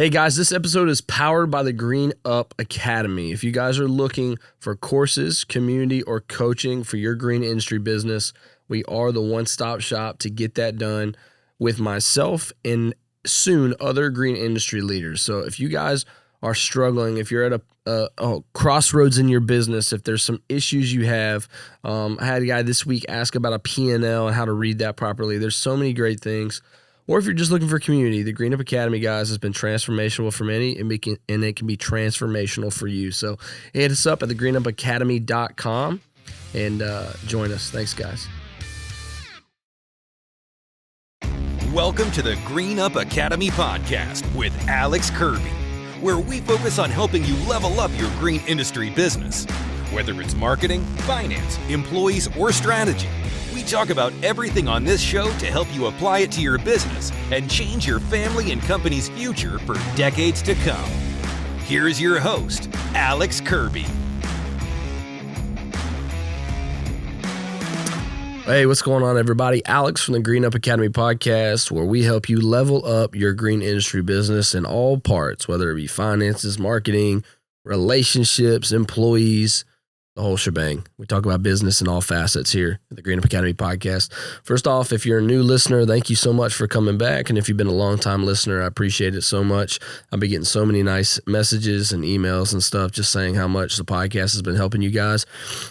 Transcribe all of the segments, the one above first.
Hey guys, this episode is powered by the Green Up Academy. If you guys are looking for courses, community, or coaching for your green industry business, we are the one-stop shop to get that done with myself and soon other green industry leaders. So if you guys are struggling, if you're at a crossroads in your business, if there's some issues you have, I had a guy this week ask about a P&L and how to read that properly. There's so many great things. Or if you're just looking for community, the Green Up Academy, guys, has been transformational for many, and it can be transformational for you. So hit us up at thegreenupacademy.com and join us. Thanks, guys. Welcome to the Green Up Academy podcast with Alex Kirby, where we focus on helping you level up your green industry business. Whether it's marketing, finance, employees, or strategy, we talk about everything on this show to help you apply it to your business and change your family and company's future for decades to come. Here's your host, Alex Kirby. Hey, what's going on, everybody? Alex from the Green Up Academy podcast, where we help you level up your green industry business in all parts, whether it be finances, marketing, relationships, employees, the whole shebang. We talk about business in all facets here at the Green Up Academy podcast. First off, if you're a new listener, thank you so much for coming back. And if you've been a long-time listener, I appreciate it so much. I've been getting so many nice messages and emails and stuff just saying how much the podcast has been helping you guys.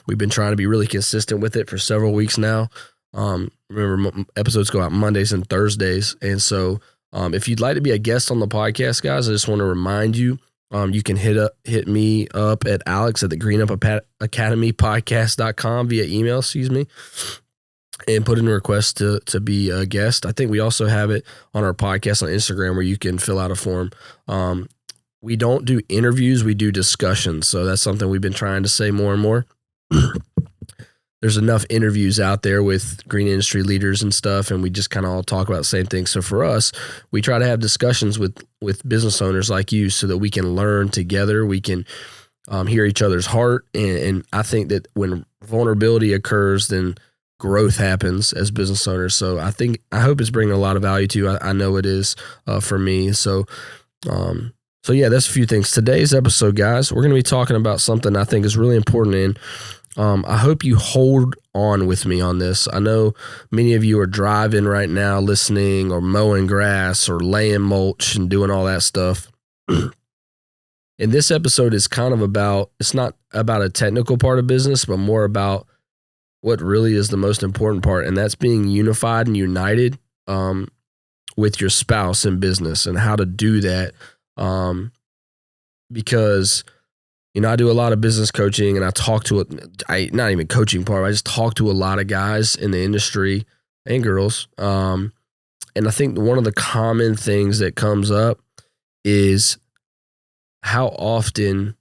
We've been trying to be really consistent with it for several weeks now. Remember, episodes go out Mondays and Thursdays. And so if you'd like to be a guest on the podcast, guys, I just want to remind you, you can hit me up at Alex at the greenupacademypodcast.com via email, and put in a request to be a guest. I think we also have it on our podcast on Instagram where you can fill out a form. We don't do interviews, we do discussions. So that's something we've been trying to say more and more. There's enough interviews out there with green industry leaders and stuff, and we just kind of all talk about the same thing. So for us, we try to have discussions with business owners like you so that we can learn together. We can hear each other's heart. And I think that when vulnerability occurs, then growth happens as business owners. So I hope it's bringing a lot of value to you. I know it is for me. So yeah, that's a few things. Today's episode, guys, we're going to be talking about something I think is really important, and I hope you hold on with me on this. I know many of you are driving right now, listening, or mowing grass, or laying mulch and doing all that stuff. And this episode is kind of it's not about a technical part of business, but more about what really is the most important part, and that's being unified and united with your spouse in business, and how to do that. Because I do a lot of business coaching, and I talk to not even coaching part. I just talk to a lot of guys in the industry and girls. And I think one of the common things that comes up is how often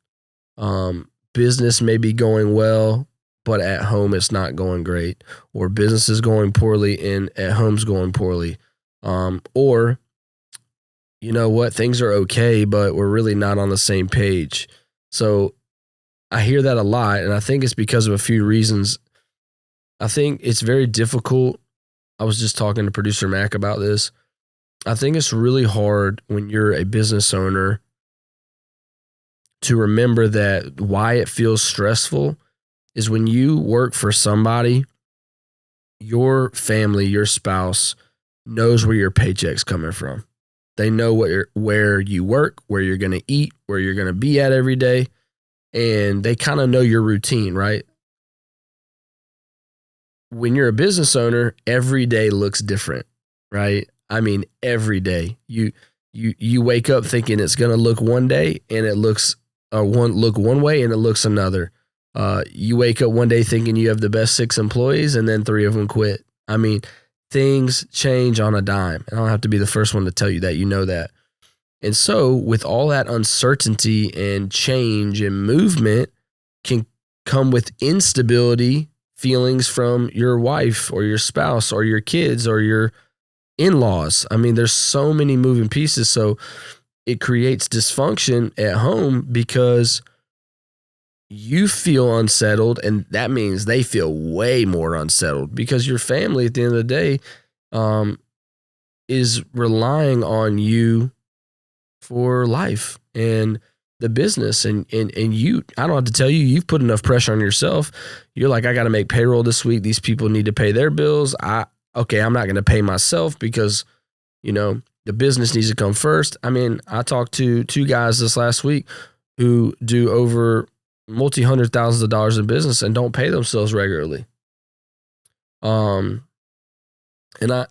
business may be going well, but at home it's not going great, or business is going poorly and at home's going poorly. Or, you know what, things are okay, but we're really not on the same page. So I hear that a lot, and I think it's because of a few reasons. I think it's very difficult. I was just talking to producer Mac about this. I think it's really hard when you're a business owner to remember that why it feels stressful is when you work for somebody, your family, your spouse knows where your paycheck's coming from. They know where you work, where you're going to eat, where you're going to be at every day, and they kind of know your routine, right? When you're a business owner, every day looks different, right? I mean, every day. You wake up thinking it's going to look one day, and it looks one way, and it looks another. You wake up one day thinking you have the best 6 employees, and then 3 of them quit. I mean, things change on a dime. I don't have to be the first one to tell you that. You know that. And so with all that uncertainty and change and movement can come with instability feelings from your wife or your spouse or your kids or your in-laws. I mean, there's so many moving pieces. So it creates dysfunction at home because you feel unsettled, and that means they feel way more unsettled because your family at the end of the day is relying on you for life and the business. And you, I don't have to tell you, you've put enough pressure on yourself. You're like, I got to make payroll this week. These people need to pay their bills. I'm not going to pay myself because, the business needs to come first. I mean, I talked to 2 guys this last week who do over multi-hundred thousands of dollars in business and don't pay themselves regularly. And I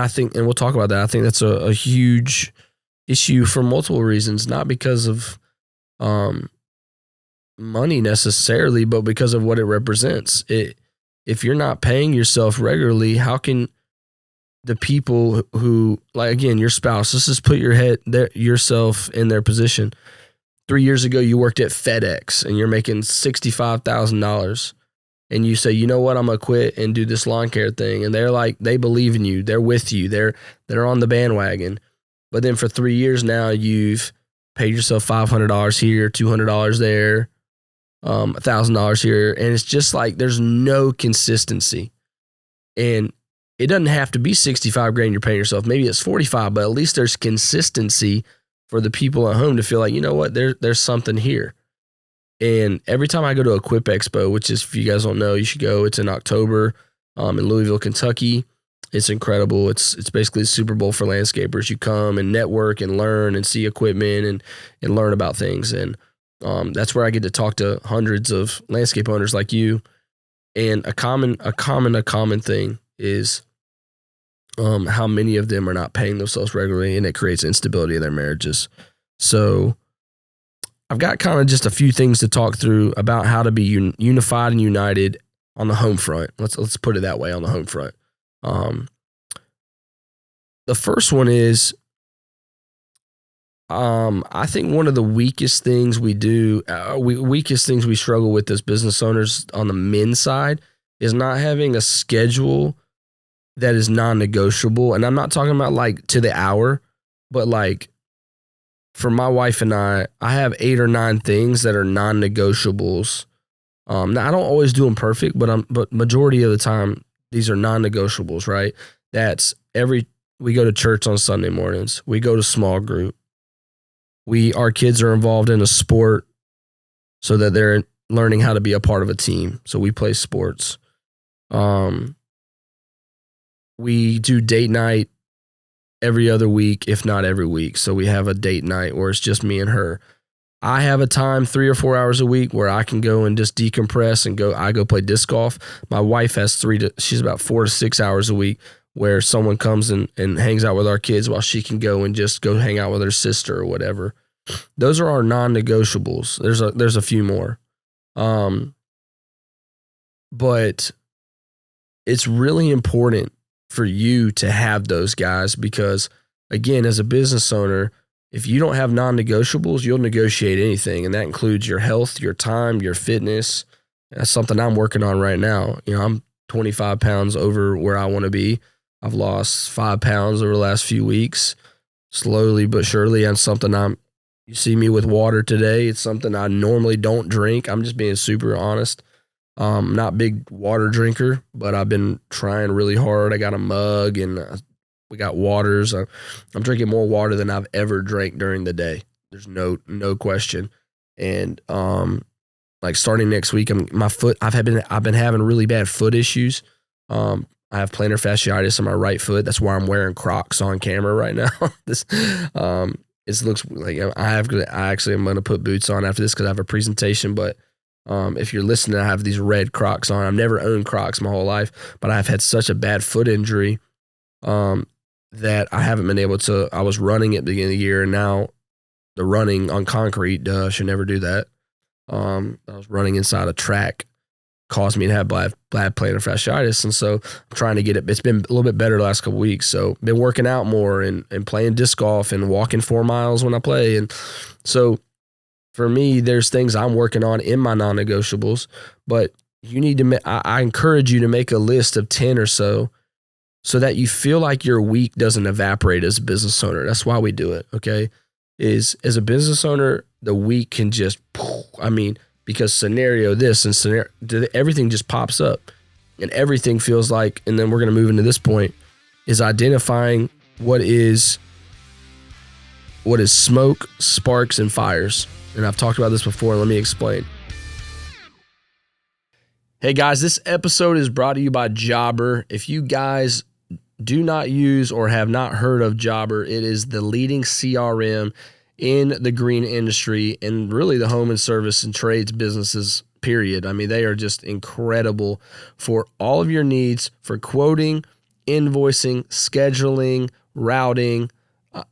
think, and we'll talk about that. I think that's a huge issue for multiple reasons, not because of money necessarily, but because of what it represents. If you're not paying yourself regularly, how can the people who, like, again, your spouse, let's just put yourself in their position. 3 years ago, you worked at FedEx and you're making $65,000. And you say, you know what, I'm going to quit and do this lawn care thing. And they're like, they believe in you. They're with you. They're on the bandwagon. But then for 3 years now, you've paid yourself $500 here, $200 there, $1,000 here. And it's just like there's no consistency. And it doesn't have to be 65 grand you're paying yourself. Maybe it's 45, but at least there's consistency for the people at home to feel like, you know what, there's something here. And every time I go to a Quip Expo, which is, if you guys don't know, you should go. It's in October in Louisville, Kentucky. It's incredible. It's basically the Super Bowl for landscapers. You come and network and learn and see equipment and learn about things. And that's where I get to talk to hundreds of landscape owners like you. And a common thing is how many of them are not paying themselves regularly, and it creates instability in their marriages. So I've got kind of just a few things to talk through about how to be unified and united on the home front. Let's put it that way, on the home front. The first one is, I think one of the weakest things we struggle with as business owners on the men's side is not having a schedule that is non-negotiable. And I'm not talking about like to the hour, but like for my wife and I have 8 or 9 things that are non-negotiables. Now I don't always do them perfect, but majority of the time these are non-negotiables, right? That's we go to church on Sunday mornings. We go to small group. Our kids are involved in a sport so that they're learning how to be a part of a team. So we play sports. We do date night every other week, if not every week. So we have a date night where it's just me and her. I have a time 3 or 4 hours a week where I can go and just decompress and I go play disc golf. My wife has she's about 4 to 6 hours a week where someone comes and hangs out with our kids while she can go and just go hang out with her sister or whatever. Those are our non-negotiables. There's a few more. But it's really important for you to have those guys because, again, as a business owner, if you don't have non-negotiables, you'll negotiate anything. And that includes your health, your time, your fitness. That's something I'm working on right now. I'm 25 pounds over where I want to be. I've lost 5 pounds over the last few weeks, slowly but surely. And something you see me with water today. It's something I normally don't drink. I'm just being super honest. Not a big water drinker, but I've been trying really hard. I got a mug and we got waters. I'm drinking more water than I've ever drank during the day. There's no question. And like starting next week, my foot. I've been having really bad foot issues. I have plantar fasciitis in my right foot. That's why I'm wearing Crocs on camera right now. It looks like I actually am going to put boots on after this because I have a presentation, but. If you're listening, I have these red Crocs on. I've never owned Crocs my whole life, but I've had such a bad foot injury that I haven't been able to. I was running at the beginning of the year, and now the running on concrete, should never do that. I was running inside a track, caused me to have bad plantar fasciitis, and so I'm trying to get it. It's been a little bit better the last couple of weeks, so been working out more and playing disc golf and walking 4 miles when I play, and so. For me, there's things I'm working on in my non-negotiables, but you need to. I encourage you to make a list of 10 or so that you feel like your week doesn't evaporate as a business owner. That's why we do it, okay? As a business owner, the week can just, because scenario this and scenario, everything just pops up and everything feels like, and then we're going to move into this point, is identifying what is what is smoke, sparks, and fires. And I've talked about this before. Let me explain. Hey guys, this episode is brought to you by Jobber. If you guys do not use or have not heard of Jobber, it is the leading CRM in the green industry and really the home and service and trades businesses, period. I mean, they are just incredible for all of your needs for quoting, invoicing, scheduling, routing.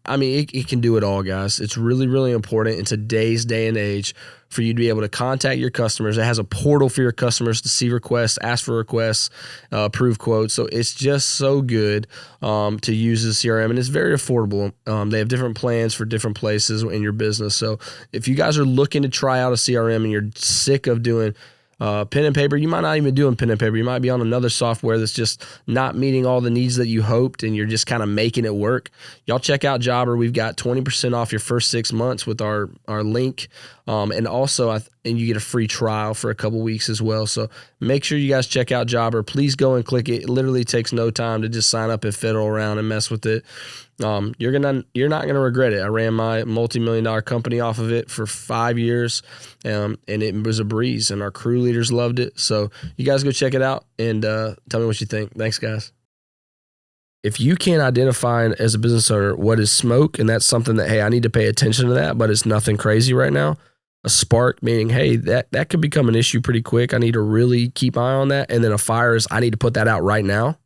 I mean, it can do it all, guys. It's really, really important in today's day and age for you to be able to contact your customers. It has a portal for your customers to see requests, ask for requests, approve quotes. So it's just so good to use the CRM, and it's very affordable. They have different plans for different places in your business. So if you guys are looking to try out a CRM and you're sick of doing pen and paper, you might not even be doing pen and paper. You might be on another software that's just not meeting all the needs that you hoped, and you're just kind of making it work. Y'all check out Jobber. We've got 20% off your first 6 months with our link. And also, and you get a free trial for a couple weeks as well. So make sure you guys check out Jobber. Please go and click it. It literally takes no time to just sign up and fiddle around and mess with it. You're not gonna regret it. I ran my multi-million-dollar company off of it for 5 years, and it was a breeze. And our crew leaders loved it. So you guys go check it out and tell me what you think. Thanks, guys. If you can't identify as a business owner what is smoke, and that's something that, hey, I need to pay attention to that, but it's nothing crazy right now. A spark, meaning, hey, that could become an issue pretty quick. I need to really keep eye on that. And then a fire is, I need to put that out right now.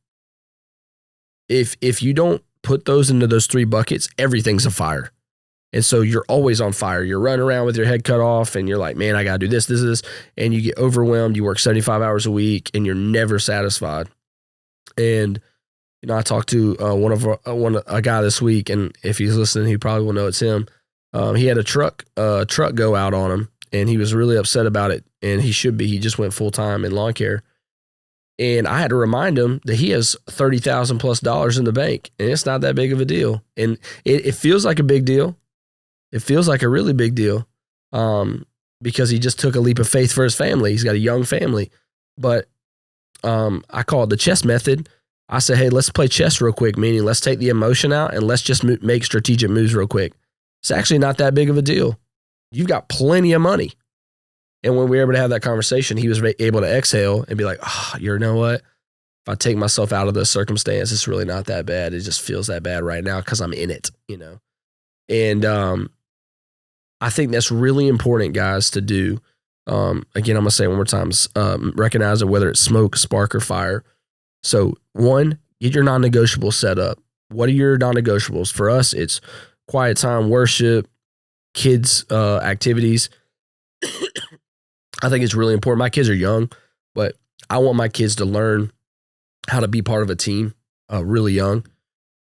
If you don't put those into those three buckets, everything's a fire. And so you're always on fire. You're running around with your head cut off, and you're like, man, I got to do this, and you get overwhelmed. You work 75 hours a week, and you're never satisfied. And I talked to a guy this week, and if he's listening, he probably will know it's him. He had a truck go out on him, and he was really upset about it, and he should be. He just went full-time in lawn care. And I had to remind him that he has $30,000+ in the bank, and it's not that big of a deal. And it feels like a big deal. It feels like a really big deal because he just took a leap of faith for his family. He's got a young family. But I call it the chess method. I said, hey, let's play chess real quick, meaning let's take the emotion out and let's just make strategic moves real quick. It's actually not that big of a deal. You've got plenty of money. And when we were able to have that conversation, he was able to exhale and be like, you know what? If I take myself out of this circumstance, it's really not that bad. It just feels that bad right now because I'm in it, And I think that's really important, guys, to do. Again, I'm going to say it one more time, recognize it, whether it's smoke, spark, or fire. So one, get your non-negotiables set up. What are your non-negotiables? For us, it's quiet time, worship, kids, activities. I think it's really important. My kids are young, but I want my kids to learn how to be part of a team really young.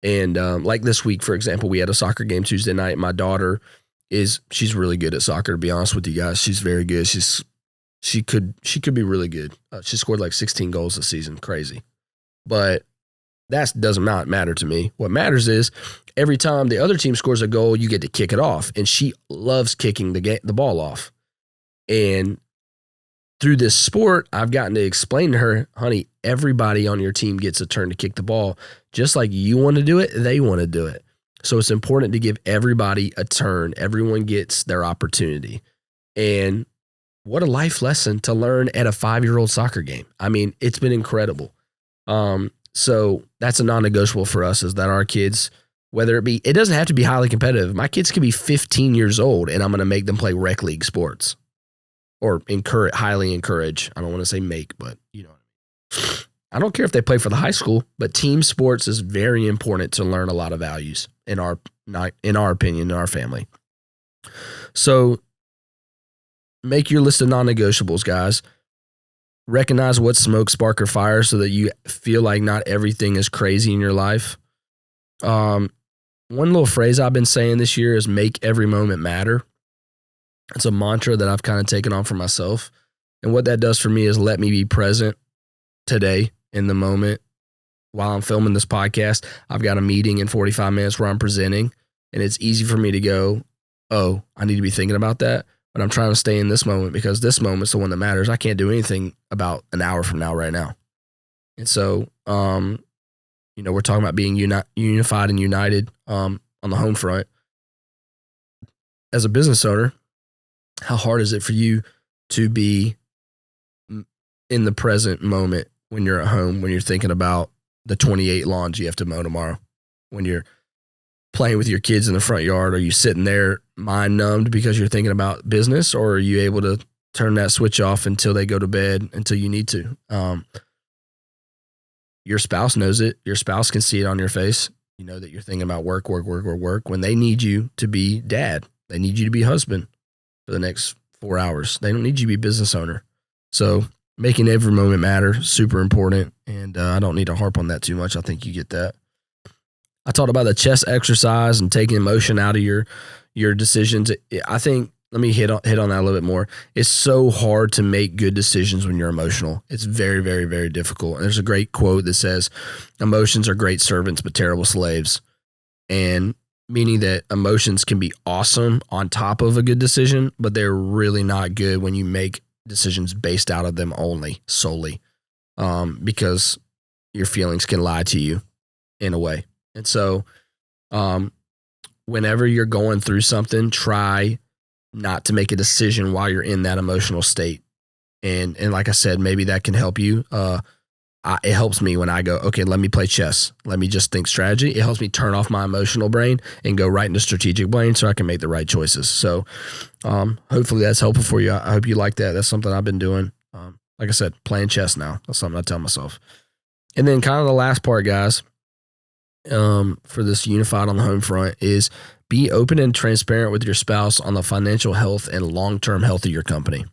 And like this week, for example, we had a soccer game Tuesday night. My daughter she's really good at soccer, to be honest with you guys. She's very good. She could be really good. She scored like 16 goals this season. Crazy. But that does not matter to me. What matters is every time the other team scores a goal, you get to kick it off. And she loves kicking the ball off. And through this sport, I've gotten to explain to her, honey, everybody on your team gets a turn to kick the ball. Just like you want to do it, they want to do it. So it's important to give everybody a turn. Everyone gets their opportunity. And what a life lesson to learn at a 5-year-old soccer game. I mean, it's been incredible. So that's a non-negotiable for us, is that our kids, it doesn't have to be highly competitive. My kids could be 15 years old and I'm going to make them play rec league sports. Or highly encourage. I don't want to say make, but I don't care if they play for the high school, but team sports is very important to learn a lot of values in our opinion, in our family. So make your list of non-negotiables, guys. Recognize what's smoke, spark, or fire so that you feel like not everything is crazy in your life. One little phrase I've been saying this year is make every moment matter. It's a mantra that I've kind of taken on for myself. And what that does for me is let me be present today in the moment. While I'm filming this podcast, I've got a meeting in 45 minutes where I'm presenting, and it's easy for me to go, oh, I need to be thinking about that. But I'm trying to stay in this moment because this moment's the one that matters. I can't do anything about an hour from now right now. And so, we're talking about being unified and united on the home front. as a business owner, how hard is it for you to be in the present moment when you're at home, when you're thinking about the 28 lawns you have to mow tomorrow, when you're playing with your kids in the front yard? Are you sitting there mind numbed because you're thinking about business, or are you able to turn that switch off until they go to bed, until you need to? Your spouse knows it. Your spouse can see it on your face. You know that you're thinking about work, when they need you to be dad. They need you to be husband for the next 4 hours. They don't need you to be business owner. So making every moment matter, super important. And I don't need to harp on that too much. I think you get that. I talked about the chest exercise and taking emotion out of your decisions. I think, let me hit on that a little bit more. It's so hard to make good decisions when you're emotional. It's very, very, very difficult. And there's a great quote that says, emotions are great servants, but terrible slaves. And meaning that emotions can be awesome on top of a good decision, but they're really not good when you make decisions based out of them solely, because your feelings can lie to you in a way. And so whenever you're going through something, try not to make a decision while you're in that emotional state. And like I said, maybe that can help you. It helps me when I go, okay, let me play chess. Let me just think strategy. It helps me turn off my emotional brain and go right into strategic brain so I can make the right choices. So hopefully that's helpful for you. I hope you like that. That's something I've been doing. Like I said, playing chess now. That's something I tell myself. And then kind of the last part, guys, for this unified on the home front is be open and transparent with your spouse on the financial health and long-term health of your company.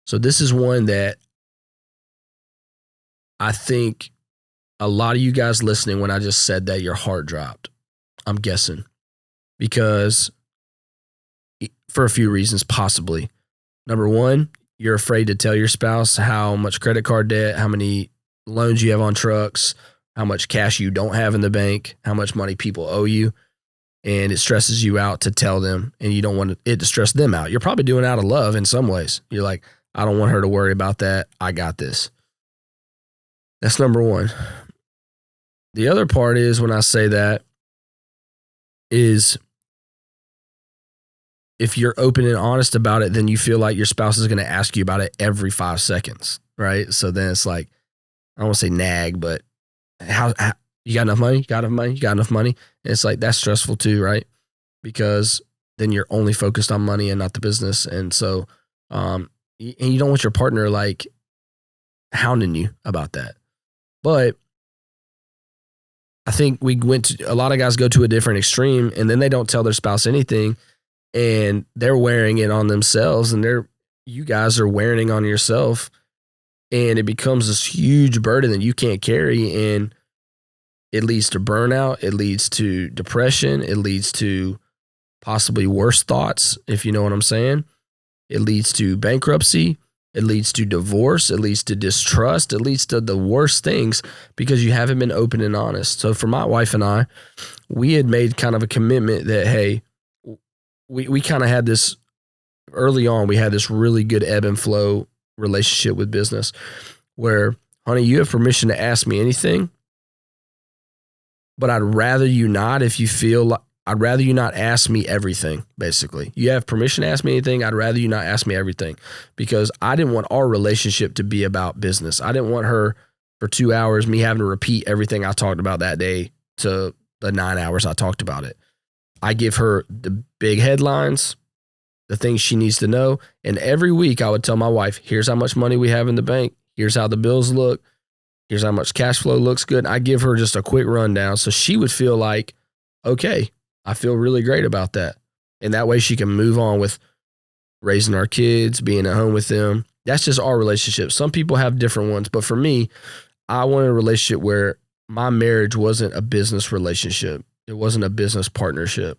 So this is one that I think a lot of you guys listening, when I just said that, your heart dropped. I'm guessing because for a few reasons, possibly. Number one, you're afraid to tell your spouse how much credit card debt, how many loans you have on trucks, how much cash you don't have in the bank, how much money people owe you. And it stresses you out to tell them, and you don't want it to stress them out. You're probably doing it out of love in some ways. You're like, I don't want her to worry about that. I got this. That's number one. The other part is, when I say that, is if you're open and honest about it, then you feel like your spouse is going to ask you about it every 5 seconds, right? So then it's like, I don't want to say nag, but how you got enough money? You got enough money? You got enough money? And it's like, that's stressful too, right? Because then you're only focused on money and not the business. And so, and you don't want your partner like hounding you about that. But I think a lot of guys go to a different extreme, and then they don't tell their spouse anything, and they're wearing it on themselves, and you guys are wearing it on yourself, and it becomes this huge burden that you can't carry, and it leads to burnout, it leads to depression, it leads to possibly worse thoughts, if you know what I'm saying. It leads to bankruptcy. It leads to divorce. It leads to distrust. It leads to the worst things because you haven't been open and honest. So for my wife and I, we had made kind of a commitment that, hey, we kind of had this early on, we had this really good ebb and flow relationship with business where, honey, you have permission to ask me anything, but I'd rather you not if you feel like, I'd rather you not ask me everything, basically. You have permission to ask me anything. I'd rather you not ask me everything because I didn't want our relationship to be about business. I didn't want her for 2 hours, me having to repeat everything I talked about that day to the 9 hours I talked about it. I give her the big headlines, the things she needs to know. And every week I would tell my wife, here's how much money we have in the bank. Here's how the bills look. Here's how much cash flow looks good. I give her just a quick rundown so she would feel like, okay, I feel really great about that. And that way she can move on with raising our kids, being at home with them. That's just our relationship. Some people have different ones, but for me, I wanted a relationship where my marriage wasn't a business relationship. It wasn't a business partnership.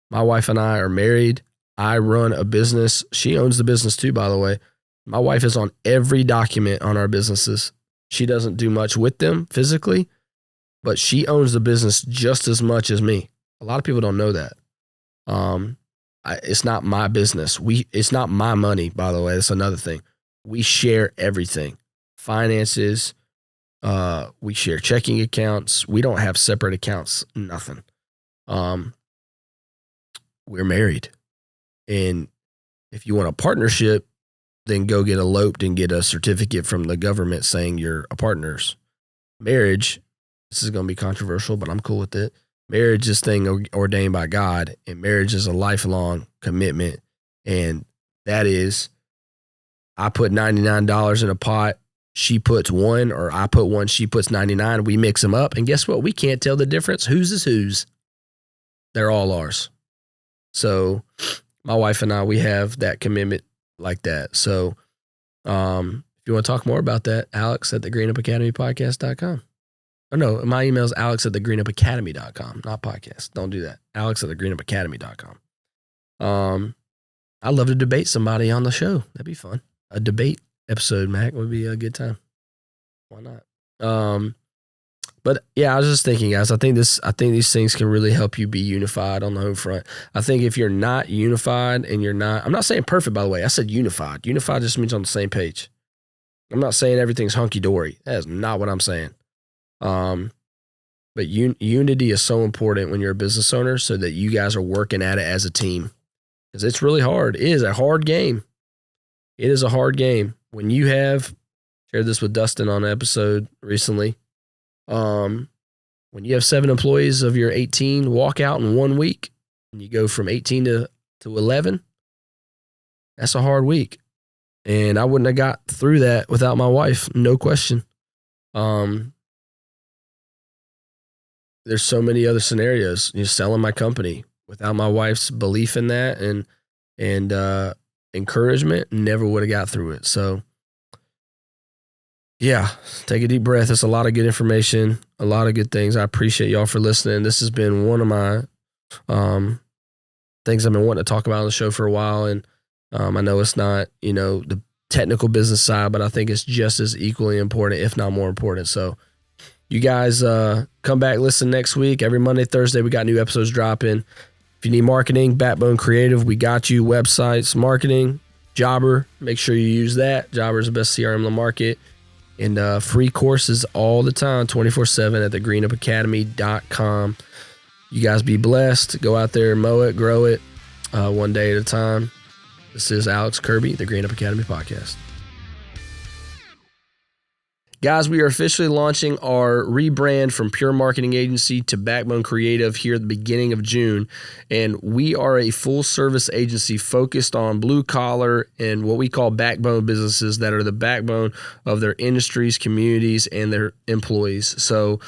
My wife and I are married. I run a business. She owns the business too, by the way. My wife is on every document on our businesses. She doesn't do much with them physically, but she owns the business just as much as me. A lot of people don't know that. It's not my business. It's not my money, by the way. That's another thing. We share everything. Finances. We share checking accounts. We don't have separate accounts. Nothing. We're married. And if you want a partnership, then go get eloped and get a certificate from the government saying you're a partners. Marriage, this is going to be controversial, but I'm cool with it. Marriage is thing ordained by God, and marriage is a lifelong commitment. And that is, I put $99 in a pot, she puts $1, or I put $1, she puts $99. We mix them up, and guess what? We can't tell the difference. Whose is whose? They're all ours. So my wife and I, we have that commitment like that. So if you want to talk more about that, Alex at thegreenupacademypodcast.com. Oh, no, my email is alex at thegreenupacademy.com, not podcast. Don't do that. Alex at thegreenupacademy.com. I'd love to debate somebody on the show. That'd be fun. A debate episode, Mac, would be a good time. Why not? But yeah, I was just thinking, guys, I think these things can really help you be unified on the home front. I think if you're not unified and I'm not saying perfect, by the way. I said unified. Unified just means on the same page. I'm not saying everything's hunky-dory. That is not what I'm saying. But unity is so important when you're a business owner, so that you guys are working at it as a team, because it's really hard. It is a hard game. It is a hard game. When you have, shared this with Dustin on an episode recently, when you have 7 employees of your 18 walk out in 1 week, and you go from 18 to 11, that's a hard week. And I wouldn't have got through that without my wife, no question. There's so many other scenarios. Selling my company without my wife's belief in that and encouragement, never would have got through it. So yeah, take a deep breath. It's a lot of good information, a lot of good things. I appreciate y'all for listening. This has been one of my things I've been wanting to talk about on the show for a while. And I know it's not, the technical business side, but I think it's just as equally important, if not more important. So you guys come back, listen next week. Every Monday, Thursday, we got new episodes dropping. If you need marketing, Backbone Creative, we got you. Websites, marketing, Jobber, make sure you use that. Jobber is the best CRM in the market. And free courses all the time, 24/7 at thegreenupacademy.com. You guys be blessed. Go out there, mow it, grow it, one day at a time. This is Alex Kirby, the Green Up Academy Podcast. Guys, we are officially launching our rebrand from Pure Marketing Agency to Backbone Creative here at the beginning of June. And we are a full-service agency focused on blue-collar and what we call backbone businesses that are the backbone of their industries, communities, and their employees. So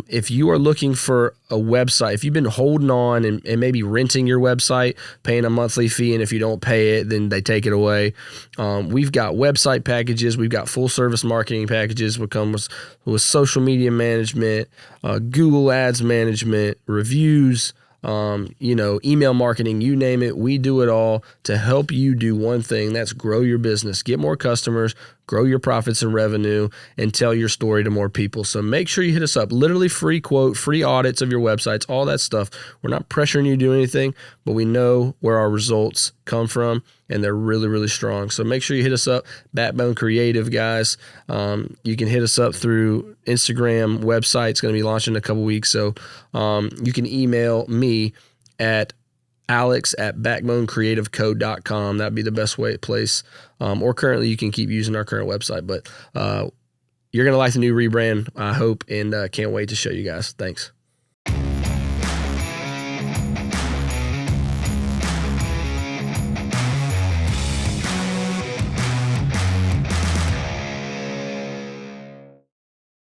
if you are looking for a website, if you've been holding on and maybe renting your website, paying a monthly fee, and if you don't pay it, then they take it away. We've got website packages. We've got full-service marketing packages. What comes with social media management, Google Ads management, reviews, email marketing, you name it. We do it all to help you do one thing. That's grow your business, get more customers, grow your profits and revenue, and tell your story to more people. So make sure you hit us up. Literally free quote, free audits of your websites, all that stuff. We're not pressuring you to do anything, but we know where our results come from, and they're really, really strong. So make sure you hit us up. Backbone Creative, guys. You can hit us up through Instagram. Website's going to be launching in a couple weeks. So you can email me at alex@backbonecreativecode.com. That'd be the best place. Or currently, you can keep using our current website. But you're going to like the new rebrand, I hope, and can't wait to show you guys. Thanks.